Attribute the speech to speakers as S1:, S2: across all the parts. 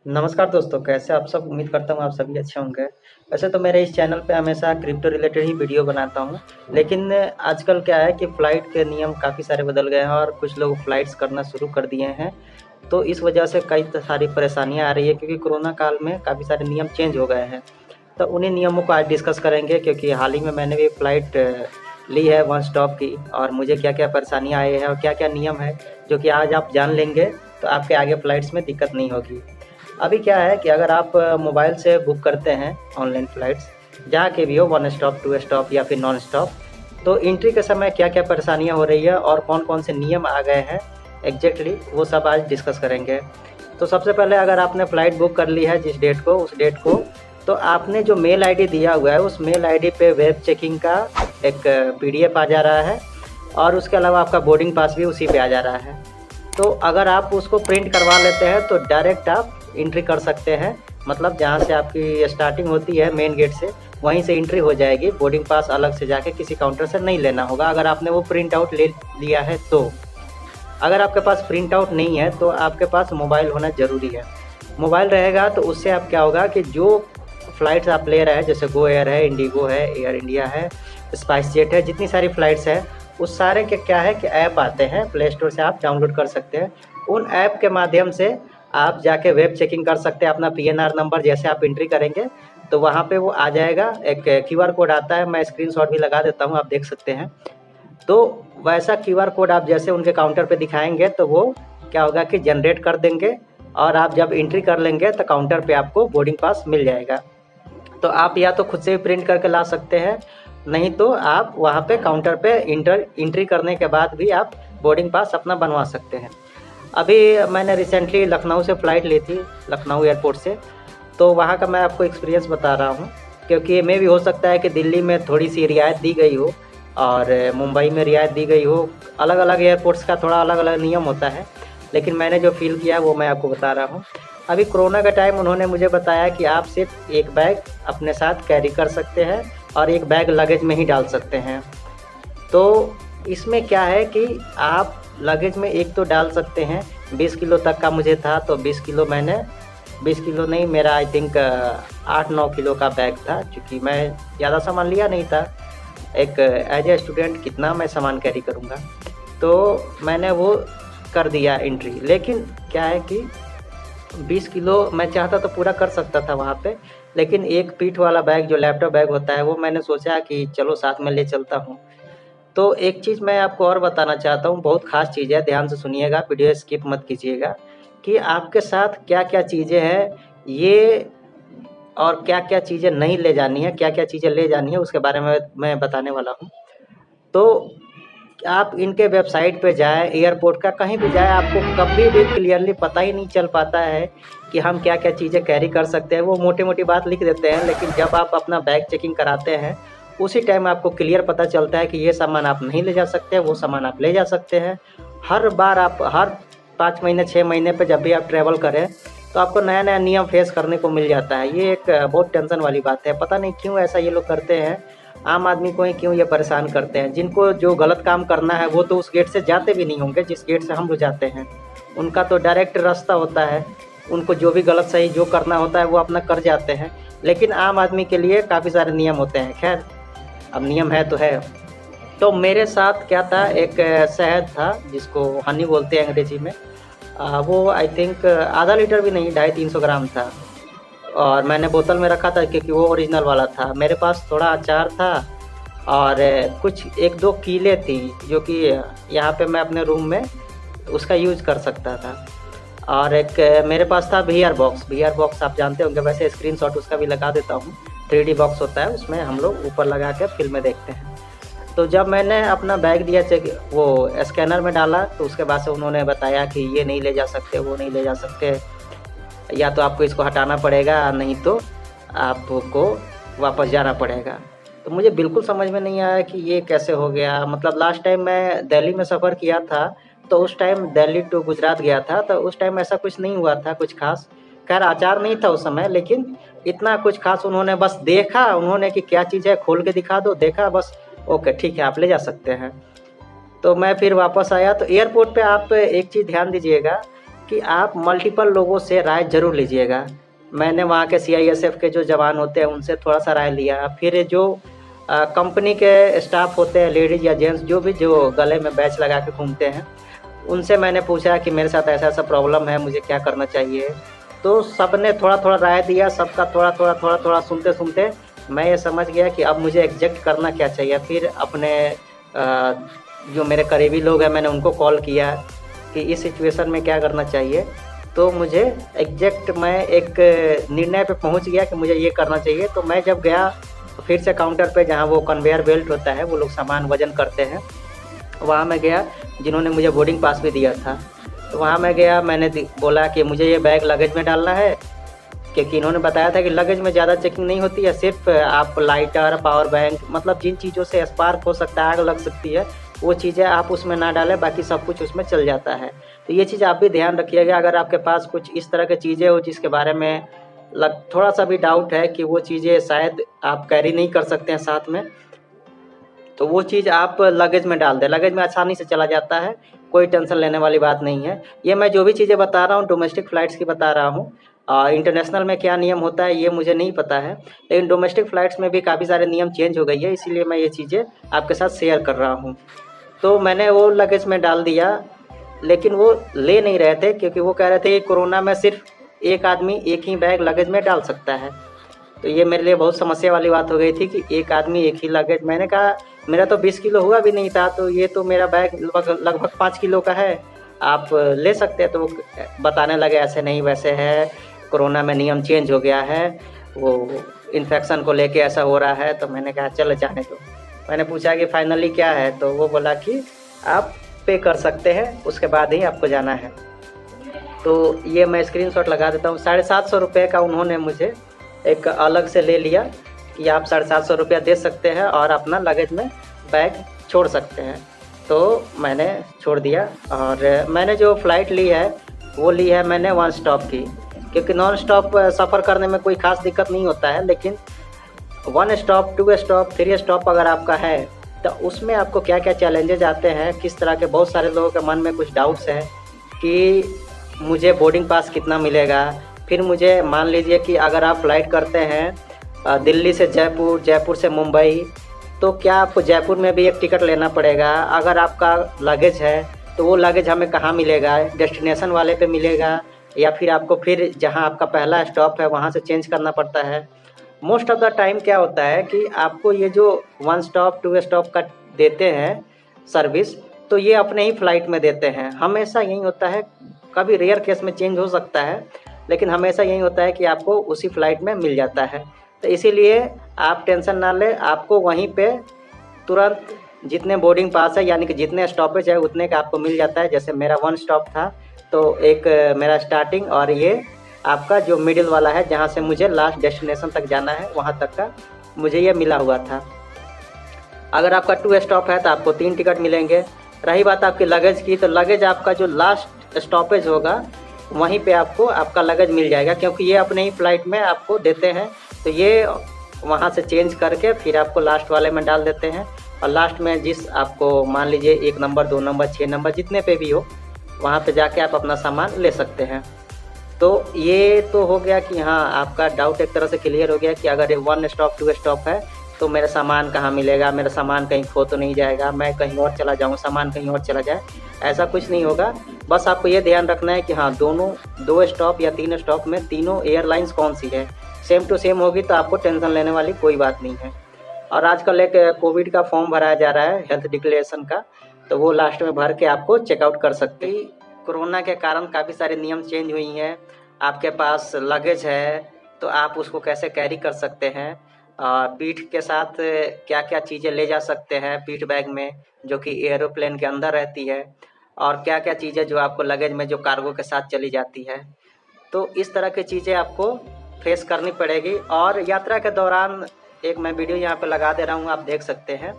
S1: नमस्कार दोस्तों, कैसे आप सब। उम्मीद करता हूँ आप सभी अच्छे होंगे। वैसे तो मेरे इस चैनल पे हमेशा क्रिप्टो रिलेटेड ही वीडियो बनाता हूँ, लेकिन आजकल क्या है कि फ़्लाइट के नियम काफ़ी सारे बदल गए हैं और कुछ लोग फ़्लाइट्स करना शुरू कर दिए हैं। तो इस वजह से कई सारी परेशानियाँ आ रही है, क्योंकि कोरोना काल में काफ़ी सारे नियम चेंज हो गए हैं। तो उन्हीं नियमों को आज डिस्कस करेंगे, क्योंकि हाल ही में मैंने भी फ़्लाइट ली है वन स्टॉप की, और मुझे क्या-क्या परेशानियाँ आई हैं और क्या-क्या नियम है, जो कि आज आप जान लेंगे तो आपके आगे फ़्लाइट्स में दिक्कत नहीं होगी। अभी क्या है कि अगर आप मोबाइल से बुक करते हैं ऑनलाइन फ़्लाइट्स, जहाँ के भी हो, वन स्टॉप, टू स्टॉप या फिर नॉन स्टॉप, तो एंट्री के समय क्या-क्या परेशानियाँ हो रही है और कौन-कौन से नियम आ गए हैं एग्ज़ैक्टली, वो सब आज डिस्कस करेंगे। तो सबसे पहले अगर आपने फ़्लाइट बुक कर ली है जिस डेट को, उस डेट को, तो आपने जो मेल आईडी दिया हुआ है, उस मेल आईडी पे वेब चेकिंग का एक पीडीएफ आ जा रहा है, और उसके अलावा आपका बोर्डिंग पास भी उसी पे आ जा रहा है। तो अगर आप उसको प्रिंट करवा लेते हैं तो डायरेक्ट आप एंट्री कर सकते हैं। मतलब जहाँ से आपकी स्टार्टिंग होती है मेन गेट से, वहीं से एंट्री हो जाएगी। बोर्डिंग पास अलग से जाके किसी काउंटर से नहीं लेना होगा, अगर आपने वो प्रिंट आउट ले लिया है तो। अगर आपके पास प्रिंट आउट नहीं है तो आपके पास मोबाइल होना ज़रूरी है। मोबाइल रहेगा तो उससे आप क्या होगा कि जो फ़्लाइट्स आप ले रहे हैं, जैसे गो एयर है, इंडिगो है, एयर इंडिया है, स्पाइस जेट है, जितनी सारी फ़्लाइट्स हैं, उस सारे के क्या है कि ऐप आते हैं, प्ले स्टोर से आप डाउनलोड कर सकते हैं। उन ऐप के माध्यम से आप जाके वेब चेकिंग कर सकते हैं। अपना पीएनआर नंबर जैसे आप एंट्री करेंगे तो वहाँ पे वो आ जाएगा, एक क्यूआर कोड आता है, मैं स्क्रीनशॉट भी लगा देता हूँ, आप देख सकते हैं। तो वैसा क्यूआर कोड आप जैसे उनके काउंटर पे दिखाएँगे तो वो क्या होगा कि जनरेट कर देंगे, और आप जब एंट्री कर लेंगे तो काउंटर पे आपको बोर्डिंग पास मिल जाएगा। तो आप या तो खुद से भी प्रिंट करके ला सकते हैं, नहीं तो आप वहाँ पे काउंटर पे एंट्री करने के बाद भी आप बोर्डिंग पास अपना बनवा सकते हैं। अभी मैंने रिसेंटली लखनऊ से फ़्लाइट ली थी, लखनऊ एयरपोर्ट से, तो वहाँ का मैं आपको एक्सपीरियंस बता रहा हूँ, क्योंकि मे भी हो सकता है कि दिल्ली में थोड़ी-सी रियायत दी गई हो और मुंबई में रियायत दी गई हो। अलग-अलग एयरपोर्ट्स का थोड़ा अलग-अलग नियम होता है, लेकिन मैंने जो फ़ील किया वो मैं आपको बता रहा हूँ। अभी कोरोना का टाइम उन्होंने मुझे बताया कि आप सिर्फ़ एक बैग अपने साथ कैरी कर सकते हैं और एक बैग लगेज में ही डाल सकते हैं। तो इसमें क्या है कि आप लगेज में एक तो डाल सकते हैं, 20 किलो तक का मुझे था, तो 20 किलो मैंने, 20 किलो नहीं, मेरा आई थिंक 8-9 किलो का बैग था, क्योंकि मैं ज़्यादा सामान लिया नहीं था। एक एज ए स्टूडेंट कितना मैं सामान कैरी करूँगा, तो मैंने वो कर दिया एंट्री। लेकिन क्या है कि 20 किलो मैं चाहता तो पूरा कर सकता था वहाँ पे, लेकिन एक पीठ वाला बैग जो लैपटॉप बैग होता है, वो मैंने सोचा कि चलो साथ में ले चलता हूँ। तो एक चीज़ मैं आपको और बताना चाहता हूँ, बहुत ख़ास चीज़ है, ध्यान से सुनिएगा, वीडियो स्किप मत कीजिएगा, कि आपके साथ क्या-क्या चीज़ें हैं, ये और क्या-क्या चीज़ें नहीं ले जानी है, क्या-क्या चीज़ें ले जानी है, उसके बारे में मैं बताने वाला हूँ। तो आप इनके वेबसाइट पे जाएँ, एयरपोर्ट का कहीं भी जाएँ, आपको कभी भी क्लियरली पता ही नहीं चल पाता है कि हम क्या-क्या चीज़ें कैरी कर सकते हैं। वो मोटी-मोटी बात लिख देते हैं, लेकिन जब आप अपना बैग चेकिंग कराते हैं, उसी टाइम आपको क्लियर पता चलता है कि ये सामान आप नहीं ले जा सकते, वो सामान आप ले जा सकते हैं। हर बार आप हर 5 महीने, 6 महीने पे जब भी आप ट्रैवल करें, तो आपको नया-नया नियम फेस करने को मिल जाता है। ये एक बहुत टेंशन वाली बात है। पता नहीं क्यों ऐसा ये लोग करते हैं, आम आदमी को ही क्यों ये परेशान करते हैं। जिनको जो गलत काम करना है वो तो उस गेट से जाते भी नहीं होंगे जिस गेट से हम लोग जाते हैं। उनका तो डायरेक्ट रास्ता होता है, उनको जो भी गलत सही जो करना होता है वो अपना कर जाते हैं। लेकिन आम आदमी के लिए काफ़ी सारे नियम होते हैं। खैर, अब नियम है तो है। तो मेरे साथ क्या था, एक शहद था जिसको हनी बोलते हैं अंग्रेजी में। वो आई थिंक आधा लीटर भी नहीं, 250-300 ग्राम था, और मैंने बोतल में रखा था क्योंकि वो ओरिजिनल वाला था। मेरे पास थोड़ा अचार था और कुछ 1-2 कीलें थी, जो कि यहाँ पे मैं अपने रूम में उसका यूज़ कर सकता था। और एक मेरे पास था वीआर बॉक्स आप जानते होंगे, वैसे स्क्रीनशॉट उसका भी लगा देता हूँ। 3D बॉक्स होता है, उसमें हम लोग ऊपर लगा के फ़िल्में देखते हैं। तो जब मैंने अपना बैग दिया चेक, वो स्कैनर में डाला, तो उसके बाद से उन्होंने बताया कि ये नहीं ले जा सकते, वो नहीं ले जा सकते, या तो आपको इसको हटाना पड़ेगा, नहीं तो आपको वापस जाना पड़ेगा। तो मुझे बिल्कुल समझ में नहीं आया कि ये कैसे हो गया। मतलब लास्ट टाइम मैं दिल्ली में सफ़र किया था, तो उस टाइम दिल्ली टू गुजरात गया था, तो उस टाइम ऐसा कुछ नहीं हुआ था कुछ ख़ास। खैर अचार नहीं था उस समय, लेकिन इतना कुछ ख़ास उन्होंने बस देखा, उन्होंने कि क्या चीज़ है खोल के दिखा दो, देखा बस, ओके ठीक है आप ले जा सकते हैं। तो मैं फिर वापस आया। तो एयरपोर्ट पे आप एक चीज़ ध्यान दीजिएगा कि आप मल्टीपल लोगों से राय ज़रूर लीजिएगा। मैंने वहाँ के सीआईएसएफ के जो जवान होते हैं उनसे थोड़ा-सा राय लिया। फिर जो कंपनी के स्टाफ होते हैं, लेडीज़ या जेंट्स जो गले में बैच लगा के घूमते हैं, उनसे मैंने पूछा कि मेरे साथ ऐसा-ऐसा प्रॉब्लम है, मुझे क्या करना चाहिए? तो सबने थोड़ा-थोड़ा राय दिया, सबका थोड़ा-थोड़ा सुनते-सुनते मैं ये समझ गया कि अब मुझे एग्ज़ैक्ट करना क्या चाहिए। फिर अपने जो मेरे करीबी लोग हैं मैंने उनको कॉल किया कि इस सिचुएशन में क्या करना चाहिए। तो मुझे एग्ज़ैक्ट मैं एक निर्णय पे पहुँच गया कि मुझे ये करना चाहिए। तो मैं जब गया फिर से काउंटर पे जहाँ वो कन्वेयर बेल्ट होता है, वो लोग सामान वज़न करते हैं, वहाँ मैं गया, जिन्होंने मुझे बोर्डिंग पास भी दिया था। तो वहाँ मैं गया, मैंने बोला कि मुझे ये बैग लगेज में डालना है, क्योंकि इन्होंने बताया था कि लगेज में ज़्यादा चेकिंग नहीं होती है, सिर्फ आप लाइटर, पावर बैंक, मतलब जिन चीज़ों से स्पार्क हो सकता है, आग लग सकती है, वो चीज़ें आप उसमें ना डालें, बाकी सब कुछ उसमें चल जाता है। तो ये चीज़ आप भी ध्यान रखिएगा, अगर आपके पास कुछ इस तरह की चीज़ें हो जिसके बारे में थोड़ा सा भी डाउट है कि वो चीज़ें शायद आप कैरी नहीं कर सकते हैं साथ में, तो वो चीज़ आप लगेज में डाल दें। लगेज में आसानी से चला जाता है, कोई टेंशन लेने वाली बात नहीं है। ये मैं जो भी चीज़ें बता रहा हूँ डोमेस्टिक फ़्लाइट्स की बता रहा हूँ। इंटरनेशनल में क्या नियम होता है ये मुझे नहीं पता है, लेकिन डोमेस्टिक फ़्लाइट्स में भी काफ़ी सारे नियम चेंज हो गई है, इसीलिए मैं ये चीज़ें आपके साथ शेयर कर रहा हूँ। तो मैंने वो लगेज में डाल दिया, लेकिन वो ले नहीं रहे थे, क्योंकि वो कह रहे थे कि कोरोना में सिर्फ़ एक आदमी एक ही बैग लगेज में डाल सकता है। तो ये मेरे लिए बहुत समस्या वाली बात हो गई थी कि एक आदमी एक ही लगेज। मैंने कहा मेरा तो 20 किलो हुआ भी नहीं था, तो ये तो मेरा बैग लगभग 5 किलो का है, आप ले सकते हैं। तो वो बताने लगे ऐसे नहीं वैसे है, कोरोना में नियम चेंज हो गया है, वो इन्फेक्शन को लेके ऐसा हो रहा है। तो मैंने कहा चलो जाने दो। मैंने पूछा कि फाइनली क्या है, तो वो बोला कि आप पे कर सकते हैं, उसके बाद ही आपको जाना है। तो ये मैं स्क्रीनशॉट लगा देता हूँ। 750 रुपये का उन्होंने मुझे एक अलग से ले लिया कि आप 750 रुपया दे सकते हैं और अपना लगेज में बैग छोड़ सकते हैं। तो मैंने छोड़ दिया, और मैंने जो फ़्लाइट ली है वो ली है मैंने वन स्टॉप की, क्योंकि नॉन स्टॉप सफ़र करने में कोई ख़ास दिक्कत नहीं होता है, लेकिन one stop, two stop, three stop अगर आपका है तो उसमें आपको क्या-क्या चैलेंजेज आते हैं, किस तरह के। बहुत सारे लोगों के मन में कुछ डाउट्स हैं कि मुझे बोर्डिंग पास कितना मिलेगा। फिर मुझे मान लीजिए कि अगर आप फ़्लाइट करते हैं दिल्ली से जयपुर, जयपुर से मुंबई, तो क्या आपको जयपुर में भी एक टिकट लेना पड़ेगा? अगर आपका लगेज है तो वो लगेज हमें कहाँ मिलेगा? डेस्टिनेशन वाले पे मिलेगा, या फिर आपको फिर जहाँ आपका पहला स्टॉप है वहाँ से चेंज करना पड़ता है? मोस्ट ऑफ़ द टाइम क्या होता है कि आपको ये जो वन स्टॉप, टू स्टॉप का देते हैं सर्विस, तो ये अपने ही फ़्लाइट में देते हैं। हमेशा यही होता है, कभी रेयर केस में चेंज हो सकता है, लेकिन हमेशा यही होता है कि आपको उसी फ़्लाइट में मिल जाता है। तो इसीलिए आप टेंशन ना लें, आपको वहीं पे तुरंत जितने बोर्डिंग पास है, यानी कि जितने स्टॉपेज है उतने का आपको मिल जाता है। जैसे मेरा वन स्टॉप था, तो एक मेरा स्टार्टिंग, और ये आपका जो मिडिल वाला है जहाँ से मुझे लास्ट डेस्टिनेशन तक जाना है वहाँ तक का मुझे ये मिला हुआ था। अगर आपका 2 स्टॉप है तो आपको 3 टिकट मिलेंगे। रही बात आपके लगेज की, तो लगेज आपका जो लास्ट स्टॉपेज होगा वहीं पे आपको आपका लगेज मिल जाएगा, क्योंकि ये अपने ही फ़्लाइट में आपको देते हैं। तो ये वहाँ से चेंज करके फिर आपको लास्ट वाले में डाल देते हैं, और लास्ट में जिस आपको मान लीजिए 1 नंबर, 2 नंबर, 6 नंबर जितने पे भी हो, वहाँ पे जाके आप अपना सामान ले सकते हैं। तो ये तो हो गया कि हाँ, आपका डाउट एक तरह से क्लियर हो गया कि अगर ये वन स्टॉप, टू स्टॉप है तो मेरा सामान कहाँ मिलेगा, मेरा सामान कहीं खो तो नहीं जाएगा, मैं कहीं और चला जाऊँ, सामान कहीं और चला जाए, ऐसा कुछ नहीं होगा। बस आपको ये ध्यान रखना है कि हाँ, दोनों 2 स्टॉप या 3 स्टॉप में तीनों एयरलाइंस कौन-सी है, सेम टू सेम होगी तो आपको टेंशन लेने वाली कोई बात नहीं है। और आजकल एक कोविड का फॉर्म भराया जा रहा है, हेल्थ डिक्लेरेशन का, तो वो लास्ट में भर के आपको चेकआउट कर सकते हैं। कोरोना के कारण काफ़ी सारे नियम चेंज हुई हैं। आपके पास लगेज है तो आप उसको कैसे कैरी कर सकते हैं, पीठ के साथ क्या-क्या चीज़ें ले जा सकते हैं पीठ बैग में, जो कि एयरोप्लेन के अंदर रहती है, और क्या-क्या चीज़ें जो आपको लगेज में जो कार्गो के साथ चली जाती है। तो इस तरह की चीज़ें आपको फेस करनी पड़ेगी। और यात्रा के दौरान एक मैं वीडियो यहाँ पे लगा दे रहा हूँ, आप देख सकते हैं।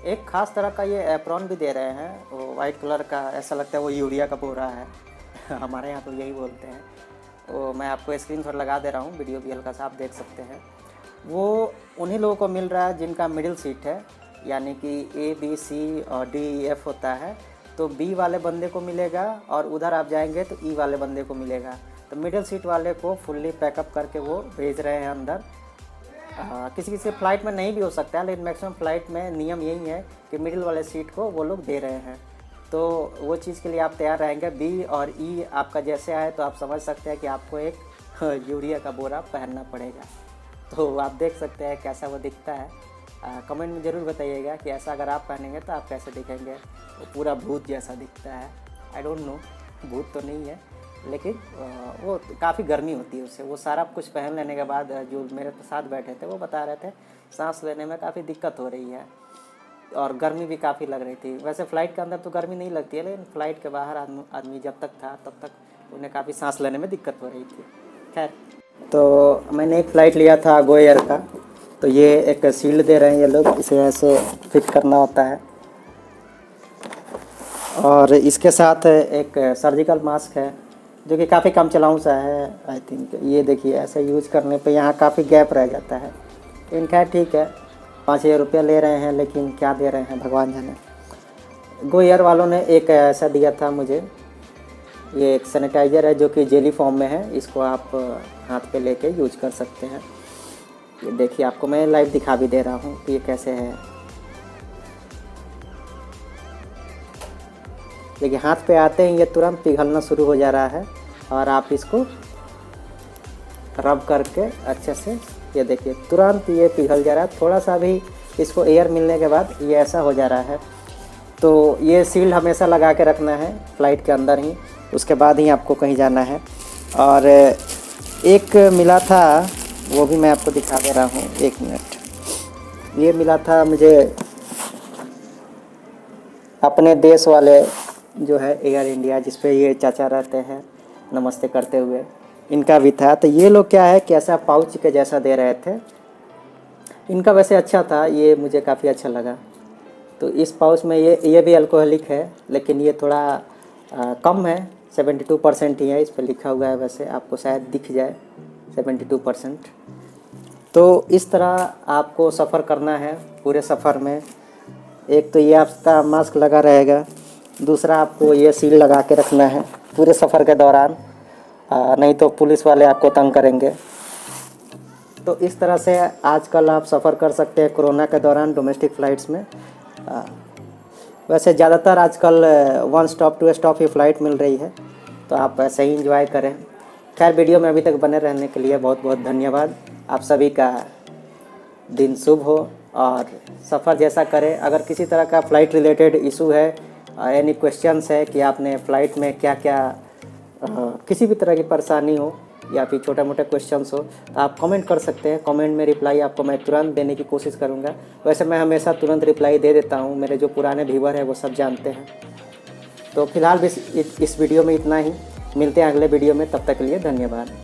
S1: एक ख़ास तरह का ये एप्रॉन भी दे रहे हैं, वो वाइट कलर का, ऐसा लगता है वो यूरिया का बोरा है हमारे यहाँ तो यही बोलते हैं। वो मैं आपको स्क्रीनशॉट लगा दे रहा हूँ, वीडियो भी हल्का सा आप देख सकते हैं। वो उन्हीं लोगों को मिल रहा है जिनका मिडिल सीट है, यानी कि A B C और D E F होता है, तो B वाले बंदे को मिलेगा और उधर आप जाएंगे तो E वाले बंदे को मिलेगा। तो मिडिल सीट वाले को फुल्ली पैकअप करके वो भेज रहे हैं अंदर। किसी किसी फ़्लाइट में नहीं भी हो सकता है, लेकिन मैक्सिमम फ़्लाइट में नियम यही है कि मिडिल वाले सीट को वो लोग दे रहे हैं। तो वो चीज़ के लिए आप तैयार रहेंगे। B और E आपका जैसे आए तो आप समझ सकते हैं कि आपको एक यूरिया का बोरा पहनना पड़ेगा। तो आप देख सकते हैं कैसा वो दिखता है। कमेंट में ज़रूर बताइएगा कि ऐसा अगर आप पहनेंगे तो आप कैसे दिखेंगे। वो पूरा भूत जैसा दिखता है। आई डोंट नो, भूत तो नहीं है, लेकिन वो काफ़ी गर्मी होती है उससे। वो सारा कुछ पहन लेने के बाद जो मेरे साथ बैठे थे वो बता रहे थे सांस लेने में काफ़ी दिक्कत हो रही है और गर्मी भी काफ़ी लग रही थी। वैसे फ़्लाइट के अंदर तो गर्मी नहीं लगती है, लेकिन फ़्लाइट के बाहर आदमी जब तक था तब तक उन्हें काफ़ी सांस लेने में दिक्कत हो रही थी। खैर, तो मैंने एक फ़्लाइट लिया था गो एयर का, तो ये एक शील्ड दे रहे हैं ये लोग, इसे ऐसे फिट करना होता है। और इसके साथ एक सर्जिकल मास्क है जो कि काफ़ी कम चलाऊ सा है आई थिंक। ये देखिए, ऐसे यूज करने पे यहाँ काफ़ी गैप रह जाता है। इनका ठीक है, 5,000 रुपया ले रहे हैं, लेकिन क्या दे रहे हैं भगवान जाने। गो एयर वालों ने एक ऐसा दिया था मुझे, ये एक सैनिटाइज़र है जो कि जेली फॉर्म में है। इसको आप हाथ पे लेके यूज कर सकते हैं। ये देखिए, आपको मैं लाइव दिखा भी दे रहा हूँ कि ये कैसे है। देखिए, हाथ पे आते ही ये तुरंत पिघलना शुरू हो जा रहा है और आप इसको रब करके अच्छे से, ये देखिए तुरंत ये पिघल जा रहा है। थोड़ा सा भी इसको एयर मिलने के बाद ये ऐसा हो जा रहा है। तो ये सील हमेशा लगा के रखना है फ़्लाइट के अंदर ही, उसके बाद ही आपको कहीं जाना है। और एक मिला था, वो भी मैं आपको दिखा दे रहा हूँ, 1 मिनट। ये मिला था मुझे अपने देश वाले जो है एयर इंडिया, जिस पे ये चाचा रहते हैं नमस्ते करते हुए, इनका भी था। तो ये लोग क्या है कि ऐसा पाउच के जैसा दे रहे थे। इनका वैसे अच्छा था, ये मुझे काफ़ी अच्छा लगा। तो इस पाउच में ये भी अल्कोहलिक है, लेकिन ये थोड़ा कम है, 72% ही है। इस पर लिखा हुआ है, वैसे आपको शायद दिख जाए 72%। तो इस तरह आपको सफ़र करना है पूरे सफ़र में। एक तो ये आपका मास्क लगा रहेगा, दूसरा आपको ये सील लगा के रखना है पूरे सफ़र के दौरान, नहीं तो पुलिस वाले आपको तंग करेंगे। तो इस तरह से आजकल आप सफ़र कर सकते हैं कोरोना के दौरान डोमेस्टिक फ़्लाइट्स में। वैसे ज़्यादातर आजकल 1 स्टॉप 2 स्टॉप ही फ़्लाइट मिल रही है, तो आप ऐसे ही इंजॉय करें। खैर, वीडियो में अभी तक बने रहने के लिए बहुत बहुत धन्यवाद। आप सभी का दिन शुभ हो और सफ़र जैसा करें। अगर किसी तरह का फ़्लाइट रिलेटेड इशू है, एनी क्वेश्चंस है कि आपने फ़्लाइट में क्या क्या किसी भी तरह की परेशानी हो या फिर छोटा मोटा क्वेश्चंस हो, तो आप कमेंट कर सकते हैं। कमेंट में रिप्लाई आपको मैं तुरंत देने की कोशिश करूँगा। वैसे मैं हमेशा तुरंत रिप्लाई दे देता हूँ, मेरे जो पुराने व्यूअर हैं वो सब जानते हैं। तो फिलहाल इस वीडियो में इतना ही। मिलते हैं अगले वीडियो में, तब तक के लिए धन्यवाद।